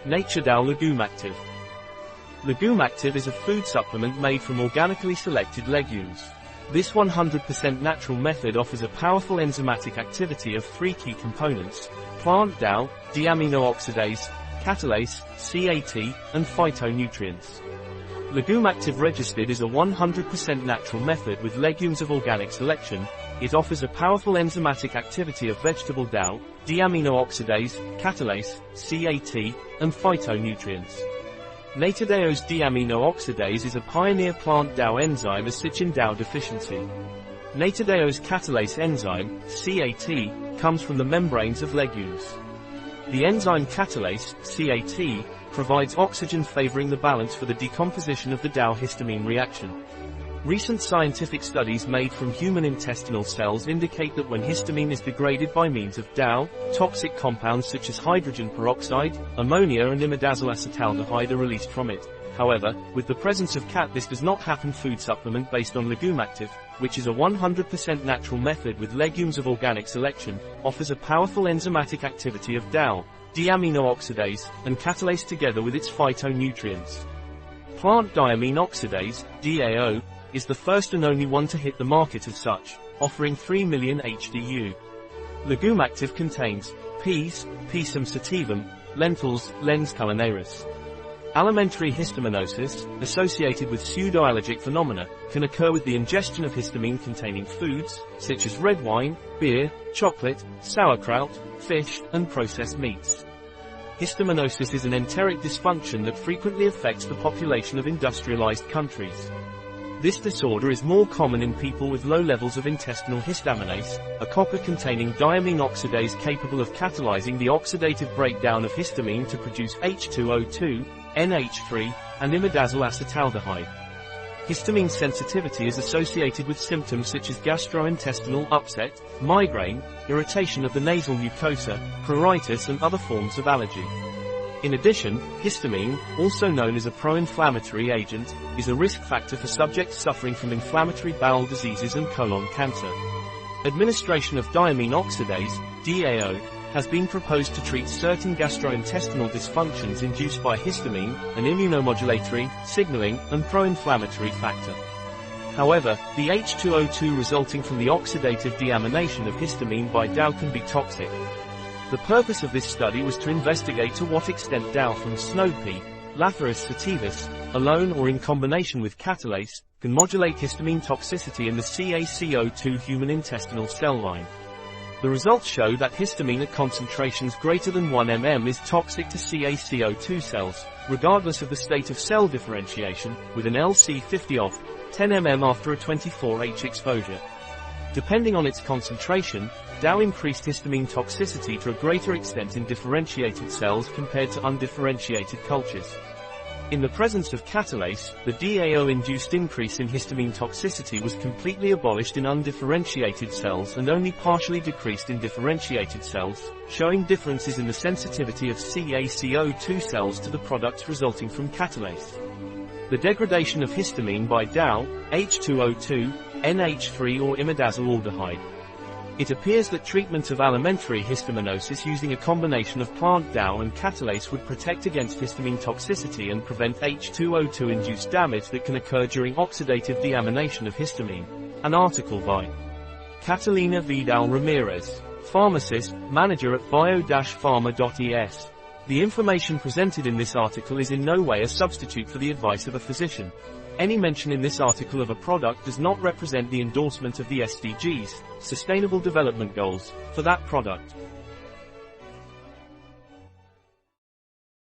Naturdao Legumactive. Legumactive is a food supplement made from organically selected legumes. This 100% natural method offers a powerful enzymatic activity of three key components: plant DAO, deamino-oxidase, catalase, CAT, and phytonutrients. Legumactive registered is a 100% natural method with legumes of organic selection. It offers a powerful enzymatic activity of vegetable DAO, deamino-oxidase, catalase, CAT, and phytonutrients. Naturdao's deamino-oxidase is a pioneer plant DAO enzyme assisting DAO deficiency. Naturdao's catalase enzyme, CAT, comes from the membranes of legumes. The enzyme catalase, CAT, provides oxygen favoring the balance for the decomposition of the DAO histamine reaction. Recent scientific studies made from human intestinal cells indicate that when histamine is degraded by means of DAO, toxic compounds such as hydrogen peroxide, ammonia and imidazoyl acetaldehyde are released from it. However, with the presence of CAT, this does not happen. Food supplement based on Legumactive, which is a 100% natural method with legumes of organic selection, offers a powerful enzymatic activity of DAO, deamino-oxidase, and catalase together with its phytonutrients. Plant diamine oxidase, DAO, is the first and only one to hit the market as such, offering 3 million HDU. Legumactive contains peas, Pisum sativum, lentils, Lens culinaris. Alimentary histaminosis, associated with pseudoallergic phenomena, can occur with the ingestion of histamine-containing foods, such as red wine, beer, chocolate, sauerkraut, fish, and processed meats. Histaminosis is an enteric dysfunction that frequently affects the population of industrialized countries. This disorder is more common in people with low levels of intestinal histaminase, a copper-containing diamine oxidase capable of catalyzing the oxidative breakdown of histamine to produce H2O2, NH3, and imidazoyl acetaldehyde. Histamine sensitivity is associated with symptoms such as gastrointestinal upset, migraine, irritation of the nasal mucosa, pruritus and other forms of allergy. In addition, histamine, also known as a pro-inflammatory agent, is a risk factor for subjects suffering from inflammatory bowel diseases and colon cancer. Administration of diamine oxidase, DAO, has been proposed to treat certain gastrointestinal dysfunctions induced by histamine, an immunomodulatory, signaling, and pro-inflammatory factor. However, the H2O2 resulting from the oxidative deamination of histamine by DAO can be toxic. The purpose of this study was to investigate to what extent DAO from snow pea, Lathyrus sativus, alone or in combination with catalase, can modulate histamine toxicity in the CaCO2 human intestinal cell line. The results show that histamine at concentrations greater than 1 mm is toxic to CaCO2 cells, regardless of the state of cell differentiation, with an LC50 of 10 mm after a 24H exposure. Depending on its concentration, DAO increased histamine toxicity to a greater extent in differentiated cells compared to undifferentiated cultures. In the presence of catalase, the DAO-induced increase in histamine toxicity was completely abolished in undifferentiated cells and only partially decreased in differentiated cells, showing differences in the sensitivity of CaCO2 cells to the products resulting from catalase. The degradation of histamine by DAO, H2O2, NH3 or imidazolaldehyde. It appears that treatment of alimentary histaminosis using a combination of plant DAO and catalase would protect against histamine toxicity and prevent H2O2-induced damage that can occur during oxidative deamination of histamine. An article by Catalina Vidal Ramirez, pharmacist, manager at bio-pharma.es. The information presented in this article is in no way a substitute for the advice of a physician. Any mention in this article of a product does not represent the endorsement of the SDGs, Sustainable Development Goals, for that product.